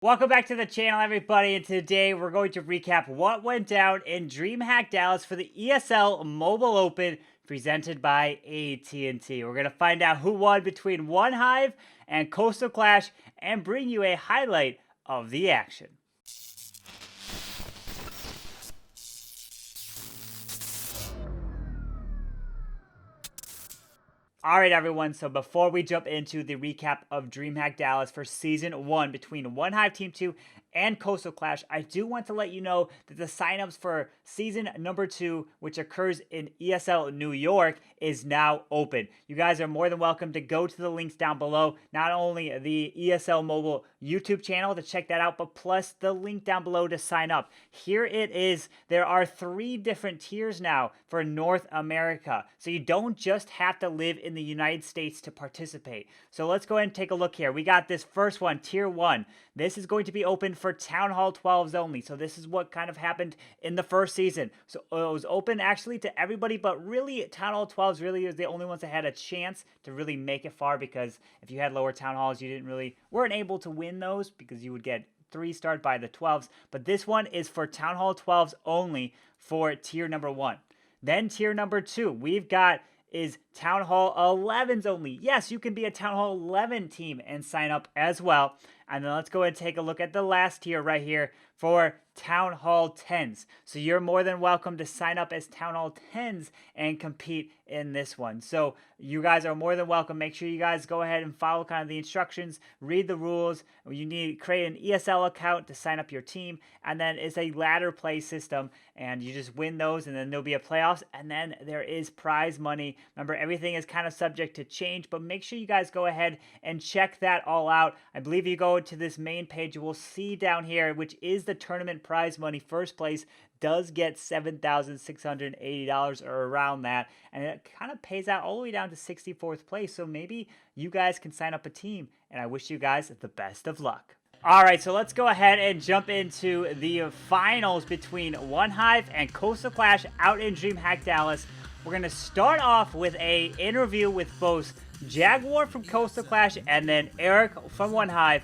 Welcome back to the channel, everybody, and today we're going to recap what went down in DreamHack Dallas for the ESL Mobile Open presented by AT&T. We're going to find out who won between OneHive and Koastal Klash and bring you a highlight of the action. Alright everyone, so before we jump into the recap of DreamHack Dallas for Season 1 between OneHive Team 2 and Koastal Klash, I do want to let you know that the signups for Season number 2, which occurs in ESL New York, is now open. You guys are more than welcome to go to the links down below, not only the ESL Mobile YouTube channel to check that out, but plus the link down below to sign up. Here it is. There are 3 different tiers now for North America, so you don't just have to live in the United States to participate. So let's go ahead and take a look here. We got this first one, Tier 1. This is going to be open for Town Hall 12s only. So this is what kind of happened in the first season. So it was open actually to everybody, but really Town Hall 12s really is the only ones that had a chance to really make it far, because if you had lower Town Halls, you weren't able to win those because you would get 3-starred by the 12s. But this one is for Town Hall 12s only for tier number 1. Then tier number 2, we've got is Town Hall 11s only. Yes, you can be a Town Hall 11 team and sign up as well. And then let's go ahead and take a look at the last tier right here for Town Hall 10s. So you're more than welcome to sign up as Town Hall 10s and compete in this one. So you guys are more than welcome. Make sure you guys go ahead and follow kind of the instructions, read the rules. You need to create an ESL account to sign up your team, and then it's a ladder play system, and you just win those, and then there'll be a playoffs, and then there is prize money. Remember, everything is kind of subject to change, but make sure you guys go ahead and check that all out. I believe you go to this main page, you will see down here, which is the tournament prize money. First place does get $7,680 or around that, and it kind of pays out all the way down to 64th place. So maybe you guys can sign up a team, and I wish you guys the best of luck. All right, so let's go ahead and jump into the finals between OneHive and Koastal Klash out in DreamHack Dallas. We're going to start off with an interview with both Jaguar from Koastal Klash and then Eric from OneHive.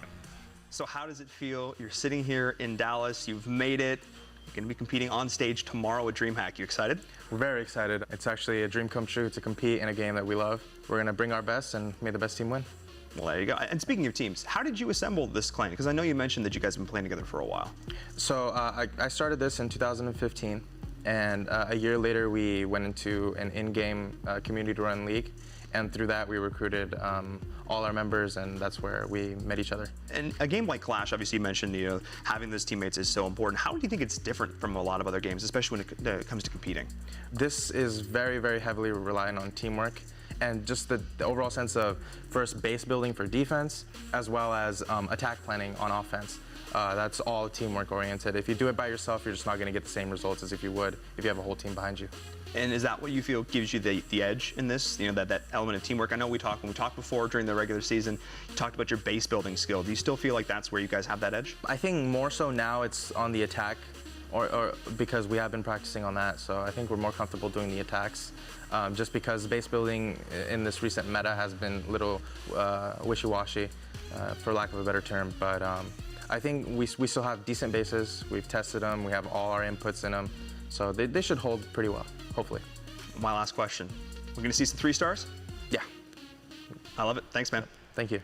So how does it feel? You're sitting here in Dallas, you've made it. You're going to be competing on stage tomorrow at DreamHack. You excited? We're very excited. It's actually a dream come true to compete in a game that we love. We're going to bring our best and may the best team win. Well, there you go. And speaking of teams, how did you assemble this clan? Because I know you mentioned that you guys have been playing together for a while. So I started this in 2015, and a year later we went into an in-game community-run league. And through that, we recruited all our members, and that's where we met each other. And a game like Clash, obviously you mentioned, having those teammates is so important. How do you think it's different from a lot of other games, especially when it comes to competing? This is very, very heavily reliant on teamwork and just the overall sense of first base building for defense, as well as attack planning on offense. That's all teamwork oriented. If you do it by yourself, you're just not going to get the same results as if you would if you have a whole team behind you. And is that what you feel gives you the edge in this? That element of teamwork? I know when we talked before during the regular season, you talked about your base building skill. Do you still feel like that's where you guys have that edge? I think more so now it's on the attack, or because we have been practicing on that. So I think we're more comfortable doing the attacks, just because base building in this recent meta has been a little wishy-washy, for lack of a better term. But I think we still have decent bases. We've tested them. We have all our inputs in them. So they should hold pretty well, hopefully. My last question. We're going to see some 3 stars? Yeah. I love it. Thanks, man. Thank you.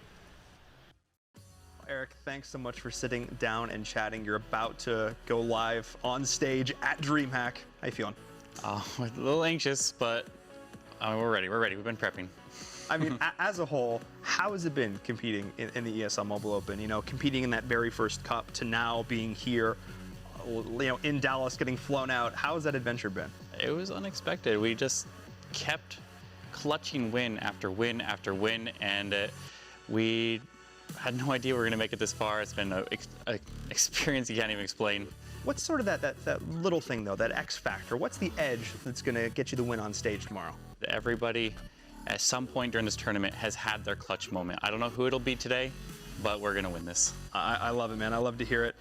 Eric, thanks so much for sitting down and chatting. You're about to go live on stage at DreamHack. How you feeling? A little anxious, but we're ready. We're ready. We've been prepping. I mean, as a whole, how has it been competing in the ESL Mobile Open? Competing in that very first cup to now being here, in Dallas, getting flown out. How has that adventure been? It was unexpected. We just kept clutching win after win after win, and we had no idea we were going to make it this far. It's been an experience you can't even explain. What's sort of that little thing, though, that X factor? What's the edge that's going to get you the win on stage tomorrow? Everybody, at some point during this tournament, has had their clutch moment. I don't know who it'll be today, but we're going to win this. I love it, man. I love to hear it.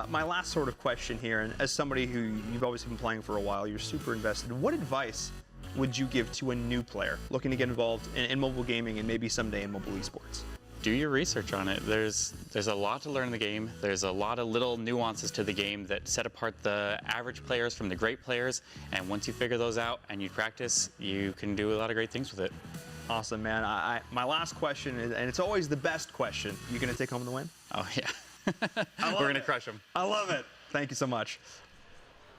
My last sort of question here, and as somebody who you've always been playing for a while, you're super invested. What advice would you give to a new player looking to get involved in mobile gaming and maybe someday in mobile esports? do your research on it. There's a lot to learn in the game. There's a lot of little nuances to the game that set apart the average players from the great players. And once you figure those out and you practice, you can do a lot of great things with it. Awesome, man. My last question, is, and it's always the best question, you going to take home the win? Oh, yeah. We're going to crush them. I love it. Thank you so much.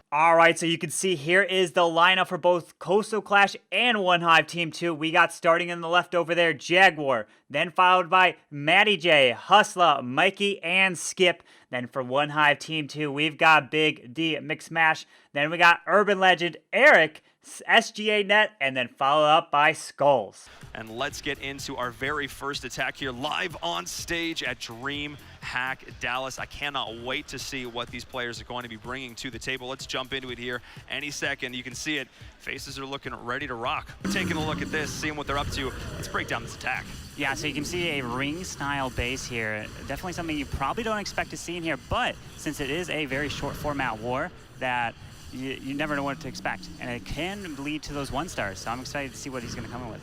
All right, so you can see here is the lineup for both Koastal Klash and OneHive Team 2. We got starting in the left over there, Jaguar, then followed by Matty J, Hustla, Mikey, and Skip. Then for OneHive Team 2, we've got Big D, Mixmash. Then we got Urban Legend, Eric, SGA Net, and then followed up by Skulls. And let's get into our very first attack here live on stage at DreamHack Dallas. I cannot wait to see what these players are going to be bringing to the table. Let's jump into it here any second. You can see it. Faces are looking ready to rock. Taking a look at this, seeing what they're up to. Let's break down this attack. Yeah, so you can see a ring-style base here. Definitely something you probably don't expect to see in here, but since it is a very short format war, that you never know what to expect. And it can lead to those 1-stars, so I'm excited to see what he's going to come in with.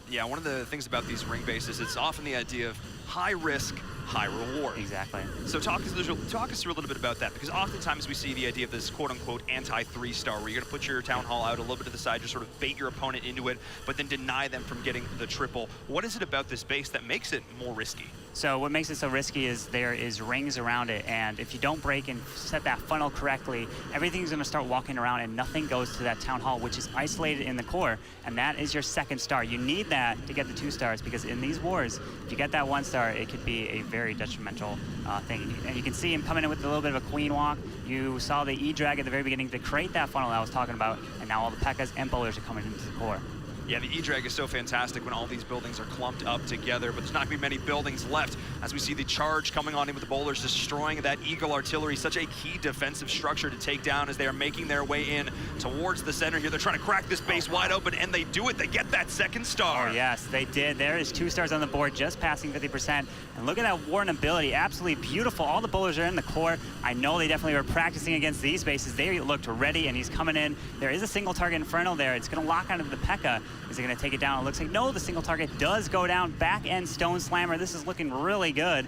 Yeah, one of the things about these ring bases, it's often the idea of high risk, high reward. Exactly. So talk us through a little bit about that, because oftentimes we see the idea of this quote-unquote anti-3-star, where you're going to put your Town Hall out a little bit to the side, just sort of bait your opponent into it, but then deny them from getting the triple. What is it about this base that makes it more risky? So what makes it so risky is there is rings around it, and if you don't break and set that funnel correctly, everything's going to start walking around and nothing goes to that Town Hall, which is isolated in the core, and that is your 2nd star. You need that to get the 2 stars, because in these wars, if you get that 1 star, it could be a very detrimental thing. And you can see him coming in with a little bit of a queen walk. You saw the E-drag at the very beginning to create that funnel that I was talking about, and now all the P.E.K.K.A.s and bowlers are coming into the core. Yeah, the E-drag is so fantastic when all these buildings are clumped up together, but there's not going to be many buildings left as we see the charge coming on in with the bowlers, destroying that Eagle artillery, such a key defensive structure to take down as they are making their way in towards the center here. They're trying to crack this base wide open, and they do it. They get that 2nd star. Oh, yes, they did. There is 2 stars on the board, just passing 50%. And look at that Warden ability, absolutely beautiful. All the bowlers are in the core. I know they definitely were practicing against these bases. They looked ready, and he's coming in. There is a single target Inferno there. It's going to lock onto the P.E.K.K.A. Is it going to take it down? It looks like no, the single target does go down. Back end Stone Slammer. This is looking really good.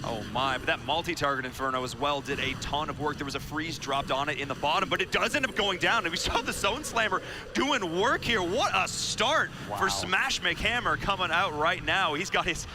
Oh my, but that multi-target Inferno as well did a ton of work. There was a freeze dropped on it in the bottom, but it does end up going down. And we saw the Stone Slammer doing work here. What a start for Smash McHammer coming out right now. He's got his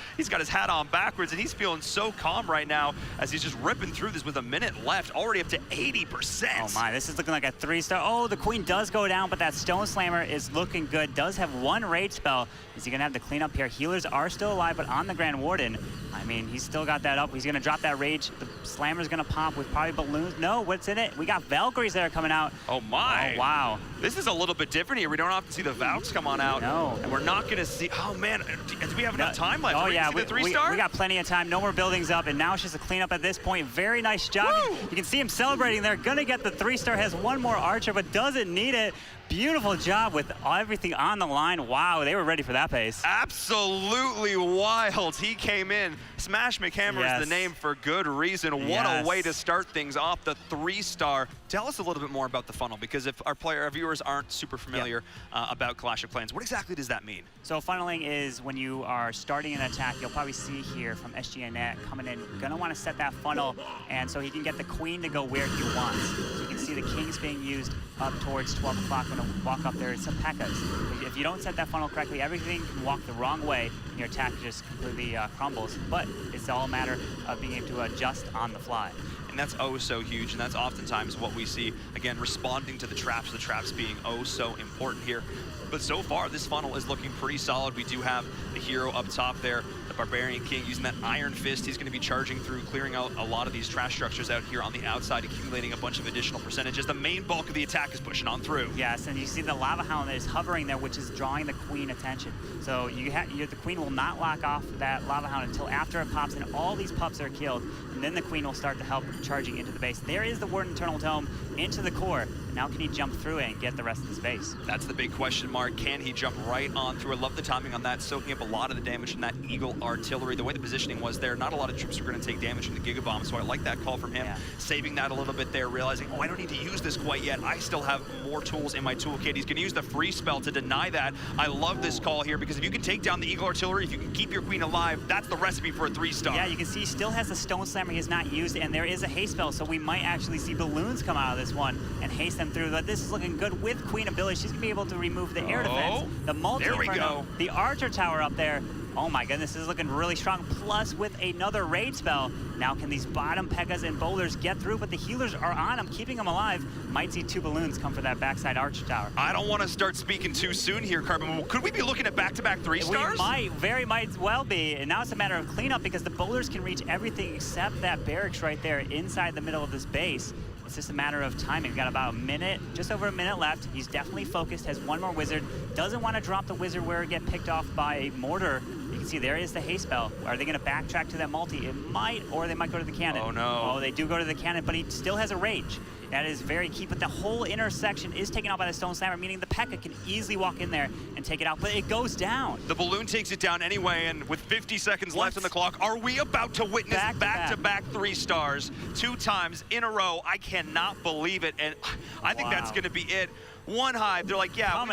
hat on backwards, and he's feeling so calm right now as he's just ripping through this with a minute left, already up to 80%. Oh my, this is looking like a 3-star. Oh, the Queen does go down, but that Stone Slammer is looking good. Does have 1 rage spell. Is he gonna have to clean up here? Healers are still alive, but on the Grand Warden, I mean, he's still got that up. He's gonna drop that rage. The Slammer's gonna pop with probably balloons. No, what's in it? We got Valkyries that are coming out. Oh my. Oh, wow. This is a little bit different here. We don't often see the Valks come on out. No. And we're not gonna see, oh man, do we have enough time left? Oh we yeah, see the 3-star? we got plenty of time. No more buildings up, and now it's just a cleanup at this point. Very nice job. Woo! You can see him celebrating there. Gonna get the 3-star, has 1 more Archer, but doesn't need it. Beautiful job with everything on the line. Wow, they were ready for that pace. Absolutely wild. He came in. Smash McHammer is the name for good reason. What a way to start things off, the 3-star. Tell us a little bit more about the funnel, because if our viewers aren't super familiar about Clash of Clans, what exactly does that mean? So funneling is when you are starting an attack. You'll probably see here from SGNet coming in, gonna want to set that funnel, and so he can get the Queen to go where he wants. So you can see the Kings being used up towards 12 o'clock. When to walk up there, some P.E.K.K.A.s. If you don't set that funnel correctly, everything can walk the wrong way, and your attack just completely crumbles. But it's all a matter of being able to adjust on the fly. And that's oh so huge, and that's oftentimes what we see, again, responding to the traps being oh so important here. But so far, this funnel is looking pretty solid. We do have the hero up top there, the Barbarian King, using that Iron Fist. He's going to be charging through, clearing out a lot of these trash structures out here on the outside, accumulating a bunch of additional percentages. The main bulk of the attack is pushing on through. Yes, and you see the Lava Hound that is hovering there, which is drawing the Queen attention. So the Queen will not lock off that Lava Hound until after it pops, and all these pups are killed. And and then the Queen will start to help charging into the base. There is the Warden Eternal Tome into the core. Now can he jump through it and get the rest of the space? That's the big question mark. Can he jump right on through? I love the timing on that, soaking up a lot of the damage from that Eagle artillery. The way the positioning was there, not a lot of troops are going to take damage from the Giga Bomb, so I like that call from him, saving that a little bit there, realizing, oh, I don't need to use this quite yet. I still have more tools in my toolkit. He's going to use the free spell to deny that. I love this call here, because if you can take down the Eagle artillery, if you can keep your Queen alive, that's the recipe for a 3-star. Yeah, you can see he still has the Stone Slammer he has not used, and there is a haste spell, so we might actually see balloons come out of this one and haste them through. But this is looking good with Queen ability. She's gonna be able to remove the air defense, the multi-inferno, the Archer Tower up there. Oh my goodness, this is looking really strong. Plus with another raid spell. Now can these bottom P.E.K.K.A.s and boulders get through? But the healers are on him, keeping him alive. Might see 2 balloons come for that backside Archer Tower. I don't want to start speaking too soon here, Carbon. Could we be looking at back-to-back 3-stars? We might, might well be. And now it's a matter of cleanup, because the boulders can reach everything except that barracks right there inside the middle of this base. It's just a matter of timing. We've got about a minute, just over a minute left. He's definitely focused, has one more wizard. Doesn't want to drop the wizard where it get picked off by a mortar. You can see there is the haste spell. Are they going to backtrack to that multi? It might, or they might go to the cannon. Oh no. Oh, they do go to the cannon, but he still has a rage. That is very key, but the whole intersection is taken out by the Stone Slammer, meaning the P.E.K.K.A. can easily walk in there and take it out, but it goes down. The balloon takes it down anyway, and with 50 seconds left on the clock, are we about to witness back-to-back 3-stars 2 times in a row? I cannot believe it, and I think that's going to be it. OneHive, they're like, yeah,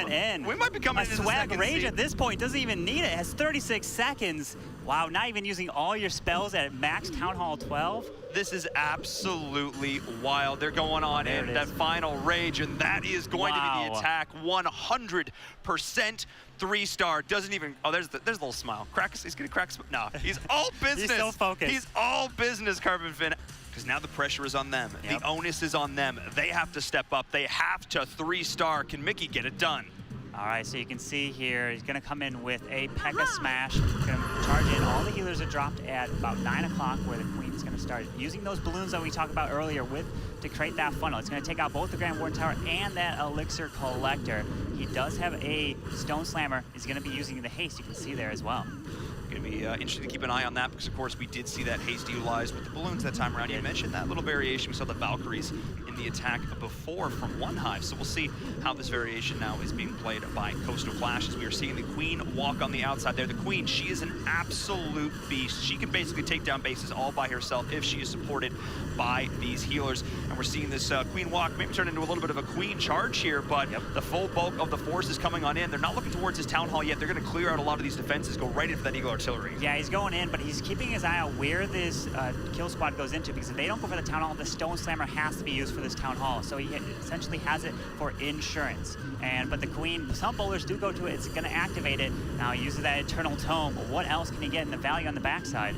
we might be coming into the swag second rage seed. at this point doesn't even need it. It has 36 seconds. Wow, not even using all your spells at max Town Hall 12. This is absolutely wild. They're going on in that final rage, and that is going to be the attack. 100% 3-star. Doesn't even. Oh, there's a little smile. He's gonna crack. No, he's all business. He's so focused. He's all business, Carbonfin. Because now the pressure is on them. The onus is on them. They have to step up. They have to 3-star. Can Mickey get it done? All right, so you can see here, he's going to come in with a P.E.K.K.A. smash. He's going to charge in. All the healers are dropped at about 9 o'clock, where the Queen's going to start using those balloons that we talked about earlier to create that funnel. It's going to take out both the Grand Warden Tower and that Elixir Collector. He does have a Stone Slammer. He's going to be using the haste. You can see there as well. Going to be interesting to keep an eye on that, because of course we did see that haste utilized with the balloons that time around. You mentioned that little variation. We saw the Valkyries in the attack before from OneHive, so we'll see how this variation now is being played by Koastal Klash, as we are seeing the Queen walk on the outside there. The Queen, she is an absolute beast. She can basically take down bases all by herself if she is supported by these healers, and we're seeing this Queen walk maybe turn into a little bit of a Queen charge here, but the full bulk of the force is coming on in. They're not looking towards his Town Hall yet. They're going to clear out a lot of these defenses, go right into that Eagle artillery. Yeah, he's going in, but he's keeping his eye out where this kill squad goes into, because if they don't go for the Town Hall, the Stone Slammer has to be used for this Town Hall. So he essentially has it for insurance. But the Queen, some bowlers do go to it. It's going to activate it. Now he uses that Eternal Tome. What else can he get in the value on the backside?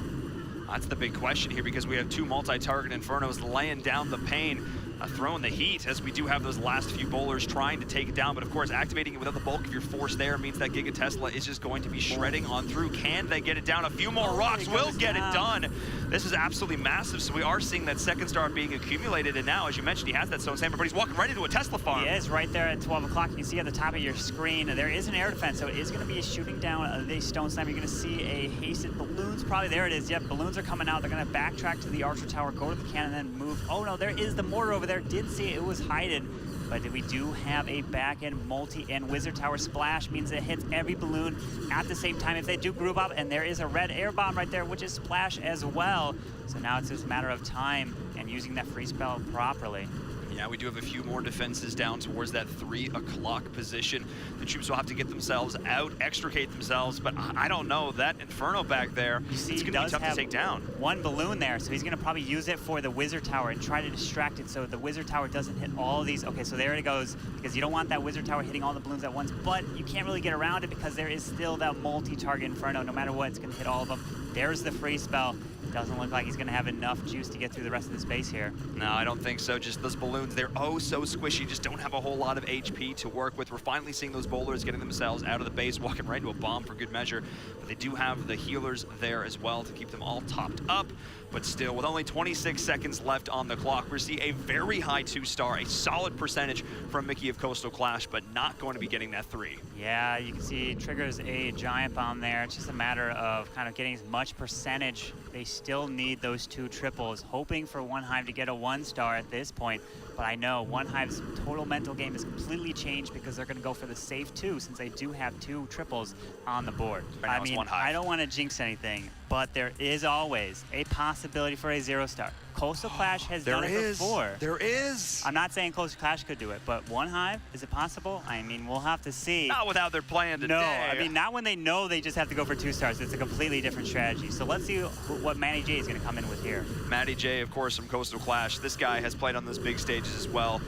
That's the big question here, because we have 2 multi-target Infernos laying down the pain, throwing the heat, as we do have those last few bowlers trying to take it down. But of course, activating it without the bulk of your force there means that Giga Tesla is just going to be shredding on through. Can they get it down? A few more rocks will get it done. This is absolutely massive, so we are seeing that 2nd star being accumulated, and now, as you mentioned, he has that Stone Slammer, but he's walking right into a Tesla farm. He is right there at 12 o'clock. You can see at the top of your screen, there is an air defense, so it is going to be shooting down the Stone Slammer. You're going to see a hasted balloons, probably. There it is. Yep, balloons are coming out. They're going to backtrack to the Archer Tower, go to the cannon, then move. Oh no, there is the mortar over there. Did see it was hidden, but we do have a back-end multi and Wizard Tower splash, means it hits every balloon at the same time if they do group up, and there is a red air bomb right there, which is splash as well. So now it's just a matter of time and using that free spell properly. Yeah, we do have a few more defenses down towards that 3 o'clock position. The troops will have to get themselves out, extricate themselves, but I don't know. That Inferno back there, you see, it's going to be tough to take down. 1 balloon there, so he's going to probably use it for the Wizard Tower and try to distract it so the Wizard Tower doesn't hit all of these. Okay, so there it goes, because you don't want that Wizard Tower hitting all the balloons at once, but you can't really get around it because there is still that multi-target Inferno. No matter what, it's going to hit all of them. There's the free spell. Doesn't look like he's going to have enough juice to get through the rest of the space here. No, I don't think so. Just those balloons, they're oh so squishy, just don't have a whole lot of HP to work with. We're finally seeing those bowlers getting themselves out of the base, walking right into a bomb for good measure. But they do have the healers there as well to keep them all topped up. But still, with only 26 seconds left on the clock, we're seeing a very high 2-star, a solid percentage from Mickey of Koastal Klash, but not going to be getting that 3. Yeah, you can see he triggers a giant bomb there. It's just a matter of kind of getting as much percentage they still need those 2 triples, hoping for OneHive to get a 1-star at this point. But I know OneHive's total mental game is completely changed because they're going to go for the safe 2 since they do have 2 triples on the board. Right now I it's mean, OneHive. I don't want to jinx anything, but there is always a possibility for a 0-star. Koastal Klash has done it before. There is. I'm not saying Koastal Klash could do it, but OneHive, is it possible? I mean, we'll have to see. Not without their plan today. No, I mean, not when they know they just have to go for 2 stars. It's a completely different strategy. So let's see what Matty J is going to come in with here. Matty J, of course, from Koastal Klash. This guy has played on those big stages as well.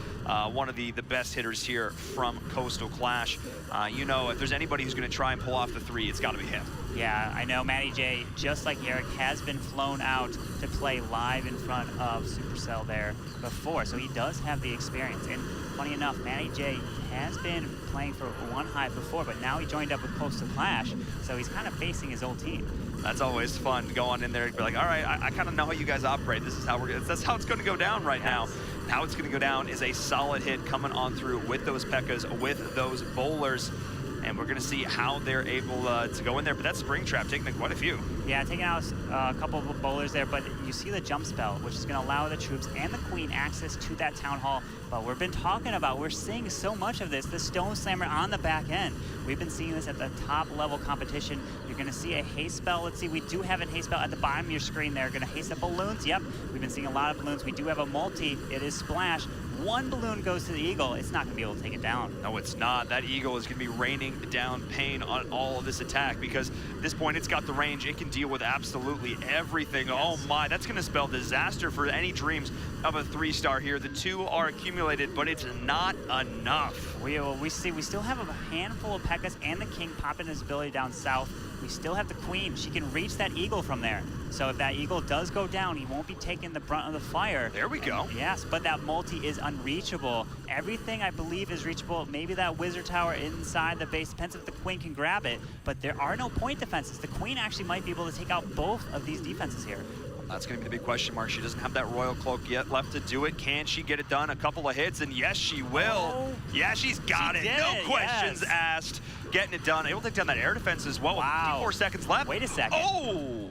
One of the best hitters here from Koastal Klash. You know, if there's anybody who's going to try and pull off the 3, it's got to be him. Yeah, I know Matty J, just like Eric, has been flown out to play live in front of Supercell there before, so he does have the experience. And funny enough, Matty J has been playing for OneHive before, but now he joined up with Koastal Klash, so he's kind of facing his old team. That's always fun to go on in there and be like, all right, I kind of know how you guys operate. This is how that's how it's going to go down right now. How it's going to go down is a solid hit coming on through with those P.E.K.K.A.s, with those bowlers. And we're going to see how they're able to go in there. But that Springtrap taking quite a few. Yeah, taking out a couple of bowlers there, but you see the jump spell, which is going to allow the troops and the queen access to that town hall. But we've been talking about, we're seeing so much of this, the Stone Slammer on the back end. We've been seeing this at the top level competition. You're going to see a haste spell. Let's see, we do have a haste spell at the bottom of your screen there. Going to haste up balloons. Yep, we've been seeing a lot of balloons. We do have a multi. It is Splash. 1 balloon goes to the Eagle. It's not going to be able to take it down. No, it's not. That Eagle is going to be raining down pain on all of this attack because at this point it's got the range. It can deal with absolutely everything. Yes. Oh my, that's going to spell disaster for any dreams of a 3-star here. The 2 are accumulated, but it's not enough. We still have a handful of P.E.K.K.A.s and the King popping his ability down south. We still have the Queen. She can reach that Eagle from there. So if that Eagle does go down, he won't be taking the brunt of the fire. There we go. Yes, but that multi is unreachable. Everything, I believe, is reachable. Maybe that Wizard Tower inside the base. Depends if the Queen can grab it. But there are no point defenses. The Queen actually might be able to take out both of these defenses here. That's going to be the big question mark. She doesn't have that Royal Cloak yet left to do it. Can she get it done? A couple of hits, and yes, she will. Oh, yeah, she's got it. No questions asked. Getting it done. Able to take down that air defense as well. Wow. 54 seconds left. Wait a second. Oh!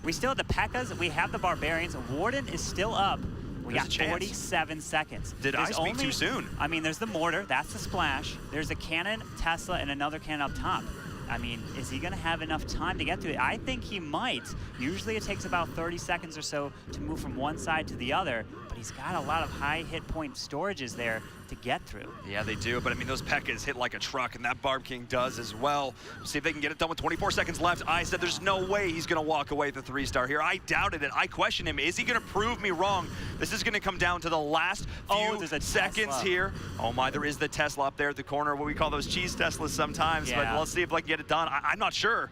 We still have the P.E.K.K.A.s. We have the Barbarians. Warden is still up. We There's got a chance. 47 seconds. Did I There's speak too soon? I mean, there's the mortar. That's the Splash. There's a cannon, Tesla, and another cannon up top. I mean, is he going to have enough time to get to it? I think he might. Usually it takes about 30 seconds or so to move from one side to the other, but he's got a lot of high hit point storages there to get through. Yeah, they do, but I mean, those P.E.K.K.A.s hit like a truck, and that Barb King does as well. We'll see if they can get it done with 24 seconds left. I said there's no way he's going to walk away with the 3-star here. I doubted it. I questioned him. Is he going to prove me wrong? This is going to come down to the last few seconds Tesla here. Oh my, there is the Tesla up there at the corner, what we call those cheese Teslas sometimes, Yeah. but let's see if I can get it done. I'm not sure.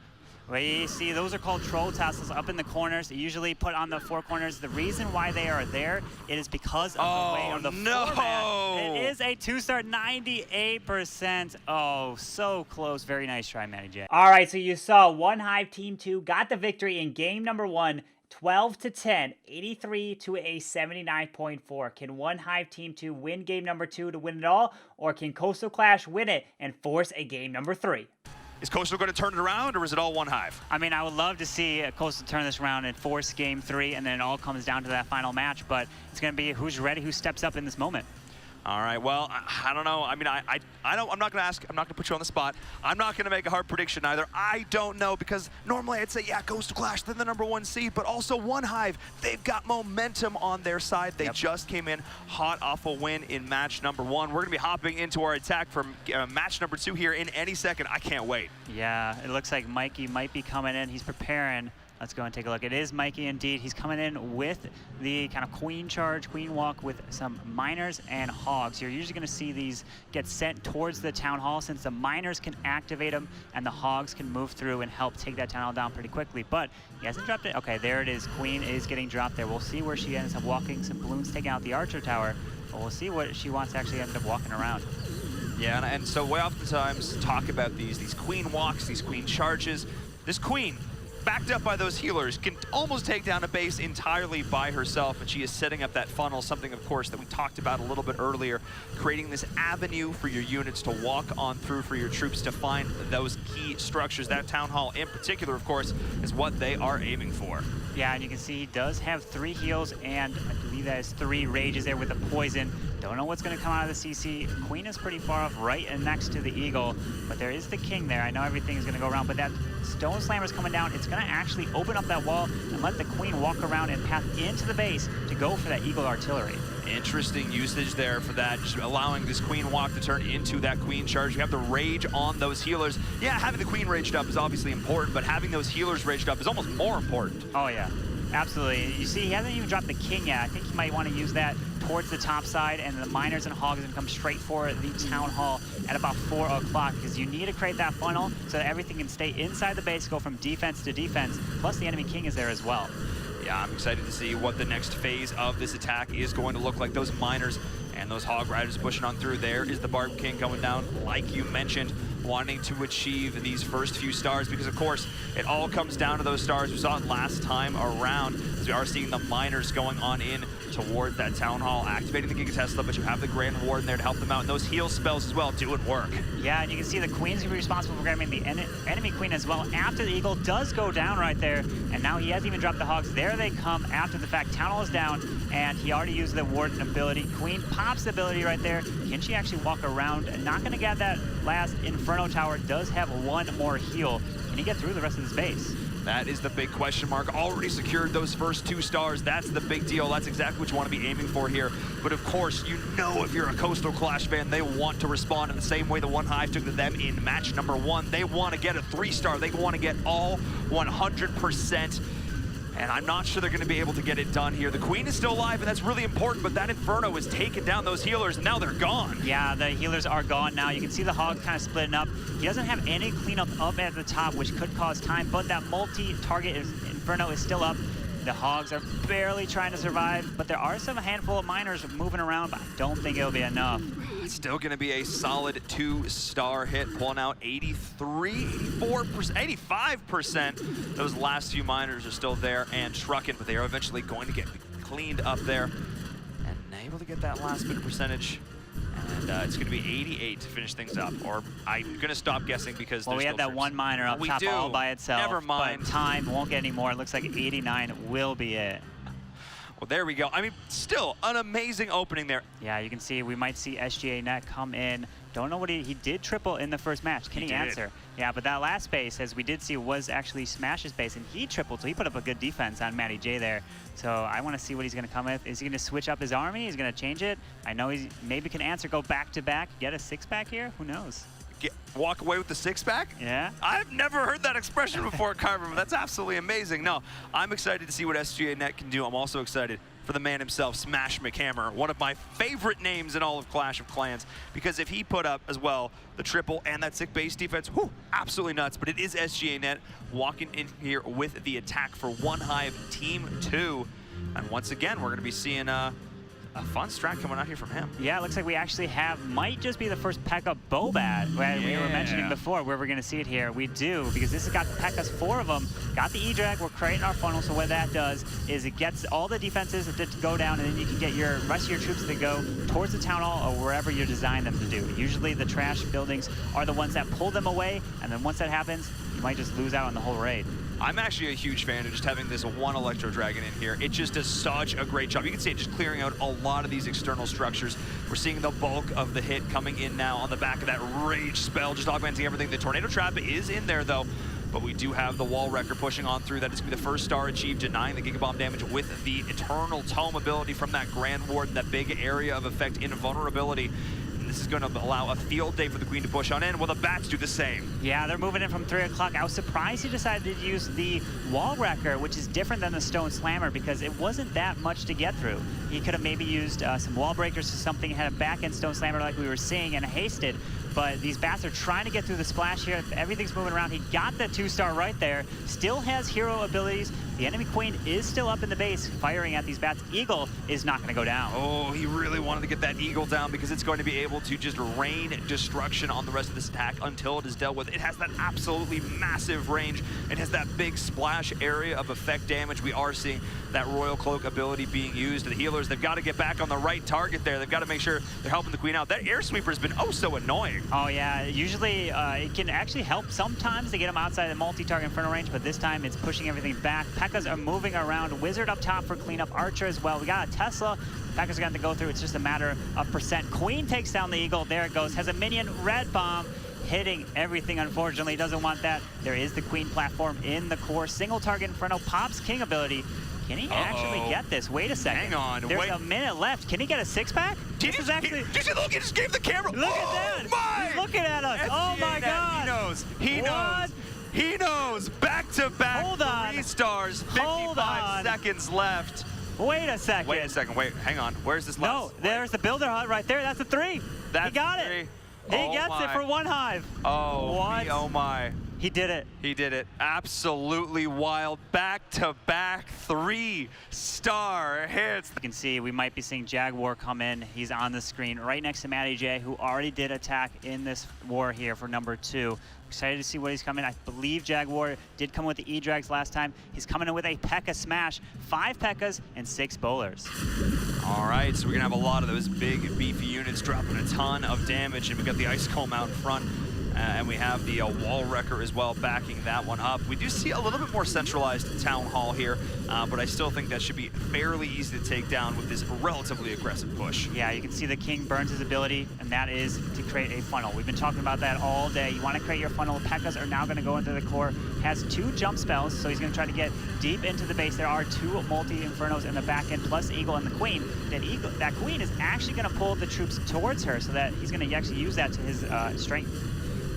We see those are called troll Teslas up in the corners. They usually put on the 4 corners. The reason why they are there, it is because of the way of the format. It is a 2-star, 98%. Oh, so close. Very nice try, Matty J. All right, so you saw OneHive Team 2 got the victory in game number 1, 12-10, 83 to a 79.4. Can OneHive Team 2 win game number 2 to win it all, or can Koastal Klash win it and force a game number 3? Is Koastal going to turn it around, or is it all OneHive? I mean, I would love to see Koastal turn this around and force game 3, and then it all comes down to that final match, but it's going to be who's ready, who steps up in this moment. All right, well, I don't know. I mean, I'm not going to ask. I'm not going to put you on the spot. I'm not going to make a hard prediction either. I don't know, because normally I'd say, yeah, Koastal Klash, they're the #1 seed, but also OneHive, they've got momentum on their side. They just came in hot off a win in match number 1. We're going to be hopping into our attack for match number 2 here in any second. I can't wait. Yeah, it looks like Mikey might be coming in. He's preparing. Let's go and take a look. It is Mikey indeed. He's coming in with the kind of queen charge, queen walk with some miners and hogs. You're usually going to see these get sent towards the town hall since the miners can activate them and the hogs can move through and help take that town hall down pretty quickly. But he hasn't dropped it. Okay, there it is. Queen is getting dropped there. We'll see where she ends up walking. Some balloons taking out the archer tower. But we'll see what she wants to actually end up walking around. Yeah, and so we oftentimes talk about these queen walks, these queen charges. This queen, backed up by those healers, can almost take down a base entirely by herself, and she is setting up that funnel, something, of course, that we talked about a little bit earlier, creating this avenue for your units to walk on through, for your troops to find those key structures. That Town Hall in particular, of course, is what they are aiming for. Yeah, and you can see he does have 3 heals, and I believe that is 3 rages there with a poison. Don't know what's going to come out of the CC. Queen is pretty far off, right and next to the Eagle, but there is the King there. I know everything is going to go around, but that Stone Slammer is coming down. It's going to actually open up that wall and let the Queen walk around and path into the base to go for that Eagle artillery. Interesting usage there for that, just allowing this Queen walk to turn into that Queen charge. You have the rage on those healers. Yeah, having the Queen raged up is obviously important, but having those healers raged up is almost more important. Oh yeah, absolutely. You see, he hasn't even dropped the King yet. I think he might want to use that towards the top side, and the Miners and Hogs are going to come straight for the Town Hall at about 4 o'clock, because you need to create that funnel so that everything can stay inside the base, go from defense to defense, plus the enemy King is there as well. Yeah, I'm excited to see what the next phase of this attack is going to look like. Those Miners and those Hog Riders pushing on through. There is the Barb King coming down, like you mentioned, wanting to achieve these first few stars, because of course it all comes down to those stars. We saw it last time around, as we are seeing the Miners going on in toward that Town Hall, activating the Giga Tesla, but you have the Grand Warden there to help them out, and those heal spells as well doing work. Yeah, and you can see the Queen's going to be responsible for grabbing the enemy Queen as well after the Eagle does go down right there, and now he hasn't even dropped the Hogs. There they come after the fact. Town Hall is down, and he already used the Warden ability. Queen pops the ability right there. Can she actually walk around? Not going to get that last Inferno Tower. Does have 1 more heal. Can he get through the rest of this base? That is the big question mark. Already secured those first 2 stars. That's the big deal. That's exactly what you want to be aiming for here. But of course, you know, if you're a Koastal Klash fan, they want to respond in the same way the OneHive took to them in match number 1. They want to get a 3-star. They want to get all 100%. And I'm not sure they're going to be able to get it done here. The Queen is still alive, and that's really important, but that Inferno has taken down those healers, and now they're gone. Yeah, the healers are gone now. You can see the Hog kind of splitting up. He doesn't have any cleanup up at the top, which could cause time, but that multi-target Inferno is still up. The Hogs are barely trying to survive, but there are some handful of Miners moving around, but I don't think it'll be enough. It's still going to be a solid 2-star hit, pulling out 83, 84%, 85%. Those last few Miners are still there and trucking, but they are eventually going to get cleaned up there and able to get that last bit of percentage. And it's going to be 88 to finish things up. Or I'm going to stop guessing because well, we have that troops. 1 Miner up top all by itself. Never mind. But time won't get any more. It looks like 89 will be it. Well, there we go. I mean, still an amazing opening there. Yeah, you can see we might see SGA Net come in. Don't know what he did triple in the first match. Can he answer? Yeah, but that last base, as we did see, was actually Smash's base, and he tripled, so he put up a good defense on Matty J there. So I want to see what he's going to come with. Is he going to switch up his army? He's going to change it? I know he maybe can answer, go back-to-back, get a 6-pack here? Who knows? Walk away with the 6-pack? Yeah. I've never heard that expression before, Carbonfin. That's absolutely amazing. No, I'm excited to see what SGA Net can do. I'm also excited for the man himself, Smash McHammer, one of my favorite names in all of Clash of Clans, because if he put up as well the triple and that sick base defense, whew, absolutely nuts. But it is SGA Net walking in here with the attack for OneHive Team 2. And once again, we're going to be seeing a fun strat coming out here from him. Yeah, it looks like we actually might just be the first P.E.K.K.A. Bobat we were mentioning before, where we're going to see it here. We do, because this has got the P.E.K.K.A.s, 4 of them. Got the E-Drag, we're creating our funnel, so what that does is it gets all the defenses to go down, and then you can get your rest of your troops to go towards the Town Hall or wherever you design them to do. Usually the trash buildings are the ones that pull them away, and then once that happens, you might just lose out on the whole raid. I'm actually a huge fan of just having this 1 Electro Dragon in here. It just does such a great job. You can see it just clearing out a lot of these external structures. We're seeing the bulk of the hit coming in now on the back of that Rage spell, just augmenting everything. The Tornado Trap is in there, though. But we do have the Wall Wrecker pushing on through. That is going to be the first star achieved, denying the Gigabomb damage with the Eternal Tome ability from that Grand Warden, that big area of effect invulnerability. This is going to allow a field day for the Queen to push on in. Well, the Bats do the same. Yeah, they're moving in from 3 o'clock. I was surprised he decided to use the Wall Wrecker, which is different than the Stone Slammer, because it wasn't that much to get through. He could have maybe used some Wall Breakers or something, had a back-end Stone Slammer like we were seeing, and hasted. But these Bats are trying to get through the splash here. Everything's moving around. He got the 2-star right there. Still has hero abilities, The enemy queen is still up in the base, firing at these bats. Eagle is not going to go down. Oh, he really wanted to get that Eagle down because it's going to be able to just rain destruction on the rest of this attack until it is dealt with. It has that absolutely massive range. It has that big splash area of effect damage. We are seeing that Royal Cloak ability being used. The healers, they've got to get back on the right target there. They've got to make sure they're helping the queen out. That air sweeper has been oh so annoying. Oh yeah, usually it can actually help sometimes to get them outside the multi-target Inferno range, but this time it's pushing everything back. P.E.K.K.A.s are moving around. Wizard up top for cleanup. Archer as well. We got a Tesla. P.E.K.K.A.'s going to go through. It's just a matter of percent. Queen takes down the Eagle. There it goes. Has a minion. Red bomb. Hitting everything, unfortunately. Doesn't want that. There is the Queen platform in the core. Single target Inferno. Pops King ability. Can he actually get this? Wait a second. Hang on. There's a minute left. Can he get a six-pack? Did you look? He just gave the camera. Look at that. My. He's looking at us. Oh my God. He knows. He knows. He knows. Back-to-back. Hold on. 3 stars. 55 seconds left. Wait a second. Wait a second. Wait. Hang on. Where's this last? No, there's the builder hut right there. That's a 3. That's he got three. it. He gets it for OneHive. Oh, what? oh my. He did it. He did it. Absolutely wild. Back-to-back 3-star hits. You can see we might be seeing Jaguar come in. He's on the screen right next to Matty J, who already did attack in this war here for number 2. Excited to see what he's coming. I believe Jaguar did come with the E-Drags last time. He's coming in with a P.E.K.K.A. smash, 5 P.E.K.K.A.s and 6 bowlers. All right, so we're gonna have a lot of those big, beefy units dropping a ton of damage, and we got the Ice Comb out in front. And we have the Wall Wrecker as well backing that one up. We do see a little bit more centralized Town Hall here, but I still think that should be fairly easy to take down with this relatively aggressive push. Yeah, you can see the King burns his ability, and that is to create a funnel. We've been talking about that all day. You want to create your funnel. P.E.K.K.A.s are now going to go into the core. Has 2 jump spells, so he's going to try to get deep into the base. There are 2 multi-infernos in the back end, plus Eagle and the Queen. That Queen is actually going to pull the troops towards her, so that he's going to actually use that to his strength.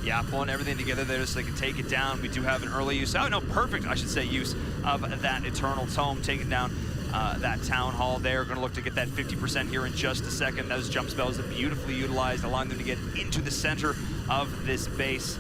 Yeah, pulling everything together there so they can take it down. We do have an early use, oh no, perfect, I should say, use of that Eternal Tome, taking down that Town Hall there. Going to look to get that 50% here in just a second. Those jump spells are beautifully utilized, allowing them to get into the center of this base.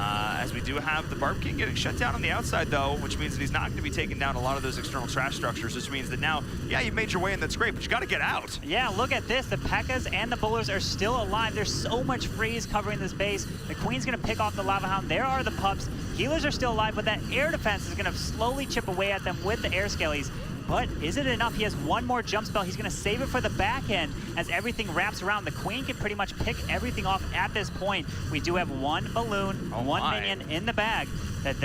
As we do have the Barb King getting shut down on the outside, though, which means that he's not going to be taking down a lot of those external trash structures, which means that now, yeah, you've made your way in, that's great, but you got to get out. Yeah, look at this. The P.E.K.K.A.s and the bowlers are still alive. There's so much freeze covering this base. The Queen's going to pick off the Lava Hound. There are the pups. Healers are still alive, but that air defense is going to slowly chip away at them with the air skellies. But is it enough? He has 1 more jump spell. He's going to save it for the back end as everything wraps around. The Queen can pretty much pick everything off at this point. We do have 1 balloon, 1 minion in the bag.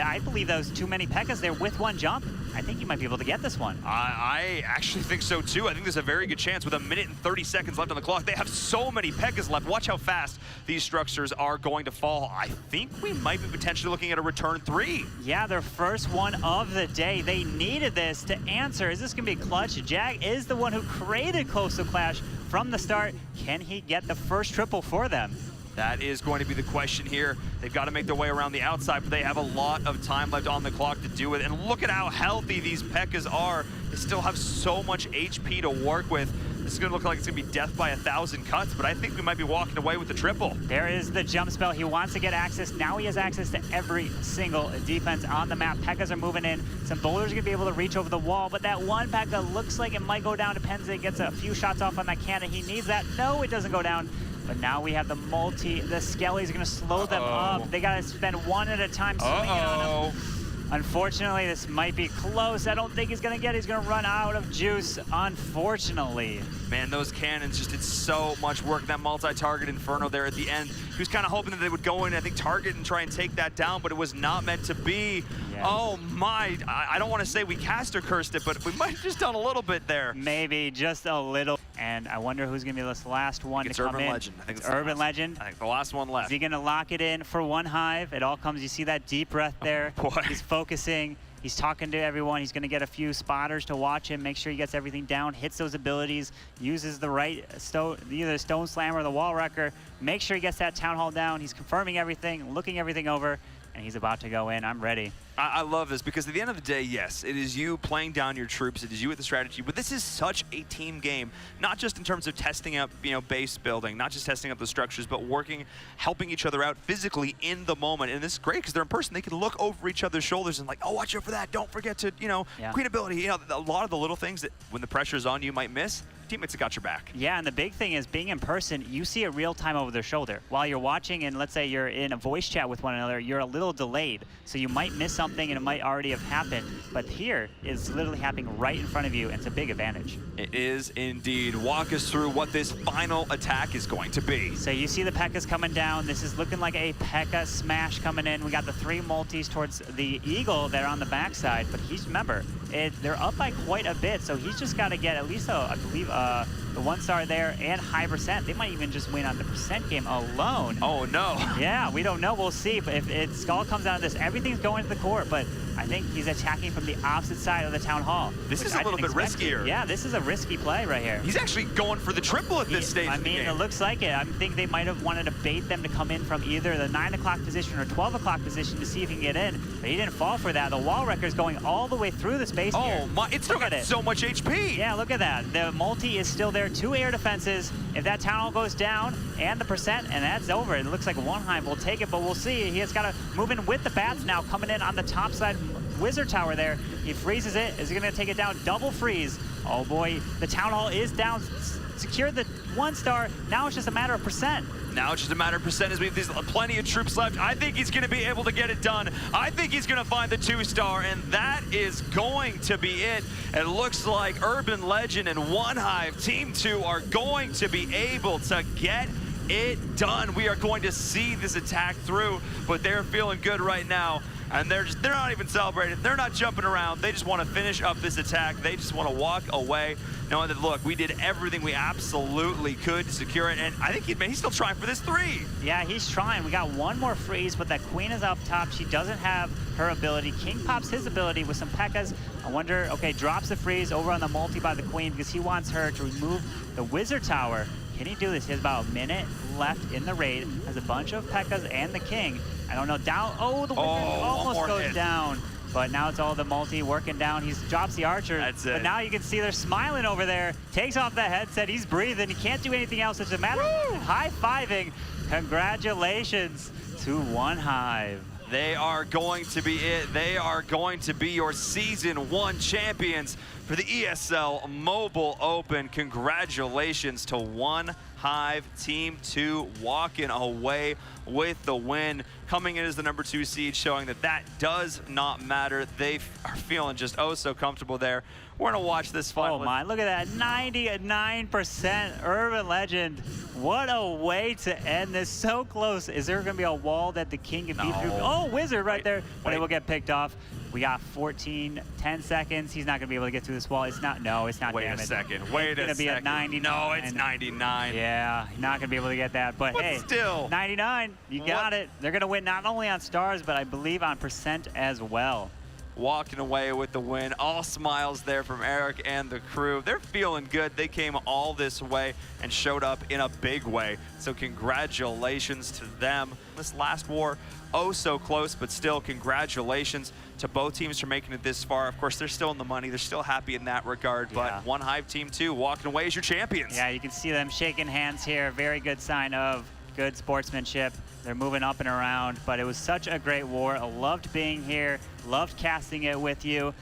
I believe those too many P.E.K.K.A.s there with 1 jump. I think you might be able to get this one. I actually think so too. I think there's a very good chance with 1 minute and 30 seconds left on the clock. They have so many P.E.K.K.A.s left. Watch how fast these structures are going to fall. I think we might be potentially looking at a return 3. Yeah, their first one of the day. They needed this to answer. Is this going to be clutch? Jag is the one who created Koastal Klash from the start. Can he get the first triple for them? That is going to be the question here. They've got to make their way around the outside, but they have a lot of time left on the clock to do it. And look at how healthy these P.E.K.K.A.s are. They still have so much HP to work with. This is going to look like it's going to be death by 1,000 cuts, but I think we might be walking away with the triple. There is the jump spell. He wants to get access. Now he has access to every single defense on the map. P.E.K.K.A.s are moving in. Some bowlers are going to be able to reach over the wall, but that 1 P.E.K.K.A. looks like it might go down. Depends if it gets a few shots off on that cannon. He needs that. No, it doesn't go down. But now we have the Skellies are going to slow them up. They got to spend 1 at a time swinging on them. Unfortunately, this might be close. I don't think he's going to get it. He's going to run out of juice, unfortunately. Man, those cannons just did so much work. That multi-target Inferno there at the end. He was kind of hoping that they would go in, I think, target and try and take that down, but it was not meant to be. Yes. Oh my, I don't want to say we cast or cursed it, but we might have just done a little bit there. Maybe, just a little. And I wonder who's going to be this last one to come in. Urban Legend. I think it's Urban Legend. I think the last one left. Is he going to lock it in for OneHive? It all comes, you see that deep breath there. Oh, boy. He's focusing. He's talking to everyone. He's going to get a few spotters to watch him, make sure he gets everything down, hits those abilities, uses the right either the Stone Slam or the Wall Wrecker, make sure he gets that Town Hall down. He's confirming everything, looking everything over. and he's about to go in. I'm ready. I love this because at the end of the day, yes, it is you playing down your troops. It is you with the strategy. But this is such a team game, not just in terms of testing up, base building, not just testing up the structures, but working, helping each other out physically in the moment. And this is great because they're in person. They can look over each other's shoulders and like, oh, watch out for that. Don't forget to, queen ability. A lot of the little things that when the pressure's on you might miss. Teammates have got your back. Yeah, and the big thing is being in person, you see it real time over their shoulder. While you're watching and let's say you're in a voice chat with one another, you're a little delayed. So you might miss something and it might already have happened. But here it's literally happening right in front of you, and it's a big advantage. It is indeed. Walk us through what this final attack is going to be. So you see the P.E.K.K.A.s coming down. This is looking like a P.E.K.K.A smash coming in. We got the 3 multis towards the Eagle that are on the backside. But remember, they're up by quite a bit. So he's just got to get at least, I believe, the 1-star there and high percent. They might even just win on the percent game alone. Oh, no. Yeah, we don't know. We'll see. But if Skull comes out of this, everything's going to the court. But I think he's attacking from the opposite side of the Town Hall. This is a little bit riskier. Yeah, this is a risky play right here. He's actually going for the triple at this stage I of the mean, game. it looks like it. I think they might have wanted to bait them to come in from either the 9 o'clock position or 12 o'clock position to see if he can get in. But he didn't fall for that. The wall wrecker's going all the way through the space here. Oh, my. It's still got so much HP. Yeah, look at that. The multi is still there. 2 air defenses. If that Town Hall goes down and the percent, and that's over. It looks like OneHive will take it, but we'll see. He has got to move in with the bats now, coming in on the top side Wizard Tower there. He freezes it. Is he going to take it down? Double freeze. Oh boy, the Town Hall is down. Secured the 1-star. Now it's just a matter of percent. Now it's just a matter of percent as we have plenty of troops left. I think he's going to be able to get it done. I think he's going to find the 2-star, and that is going to be it. It looks like Urban Legend and OneHive Team 2 are going to be able to get it done. We are going to see this attack through, but they're feeling good right now. And they're not even celebrating. They're not jumping around. They just want to finish up this attack. They just want to walk away, knowing that, look, we did everything we absolutely could to secure it. And I think he's still trying for this 3. Yeah, he's trying. We got 1 more freeze, but that Queen is up top. She doesn't have her ability. King pops his ability with some P.E.K.K.A.s. I wonder, okay, drops the freeze over on the multi by the Queen because he wants her to remove the Wizard Tower. Can he do this? He has about a minute left in the raid. Has a bunch of P.E.K.K.A.s and the King. I don't know. Down. Oh, the Wizard almost goes down. But now it's all the multi working down. He drops the Archer. That's it. But now you can see they're smiling over there. Takes off the headset. He's breathing. He can't do anything else. It's a matter of high-fiving. Congratulations to OneHive. They are going to be it. They are going to be your Season 1 champions for the ESL Mobile Open. Congratulations to OneHive Team 2 walking away with the win. Coming in as the number 2 seed, showing that that does not matter. They are feeling just so comfortable there. We're going to watch this final. Oh my, look at that, 99% Urban Legend. What a way to end this, so close. Is there going to be a wall that the King can beat through? Oh, Wizard right there, but it will get picked off. We got 10 seconds. He's not going to be able to get through this wall. It's not, no, it's not. Wait a second, wait a second. It's going to be at 99. No, it's 99. Yeah, not going to be able to get that, but hey, still. 99, you got it. They're going to win not only on stars, but I believe on percent as well. Walking away with the win. All smiles there from Eric and the crew. They're feeling good. They came all this way and showed up in a big way. So congratulations to them. This last war, so close, but still congratulations to both teams for making it this far. Of course, they're still in the money. They're still happy in that regard, but OneHive Team 2 walking away as your champions. Yeah, you can see them shaking hands here. Very good sign of good sportsmanship. They're moving up and around, but it was such a great war. I loved being here, loved casting it with you.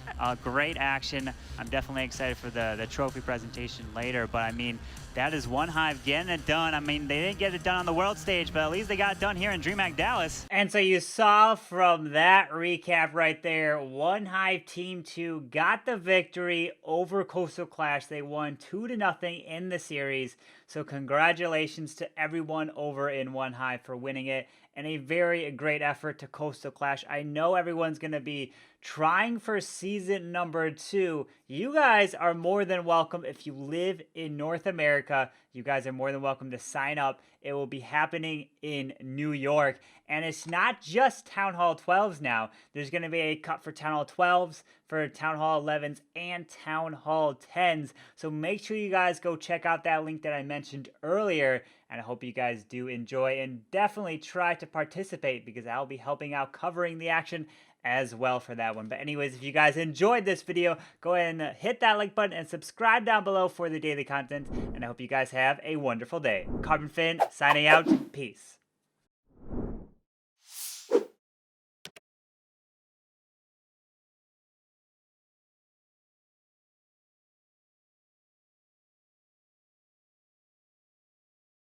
Great action. I'm definitely excited for the trophy presentation later, but I mean, that is OneHive getting it done. I mean, they didn't get it done on the world stage, but at least they got it done here in DreamHack Dallas. And so you saw from that recap right there, OneHive Team 2 got the victory over Koastal Klash. They won 2-0 in the series. So congratulations to everyone over in OneHive for winning it. And a very great effort to Koastal Klash. I know everyone's going to be trying for season number 2. You guys are more than welcome. If you live in North America, you guys are more than welcome to sign up. It will be happening in New York. And it's not just Town Hall 12s now. There's going to be a cut for Town Hall 12s, for Town Hall 11s and Town Hall 10s. So make sure you guys go check out that link that I mentioned earlier, and I hope you guys do enjoy and definitely try to participate because I'll be helping out covering the action as well for that one. But anyways, if you guys enjoyed this video, go ahead and hit that like button and subscribe down below for the daily content, and I hope you guys have a wonderful day. Carbonfin signing out. Peace.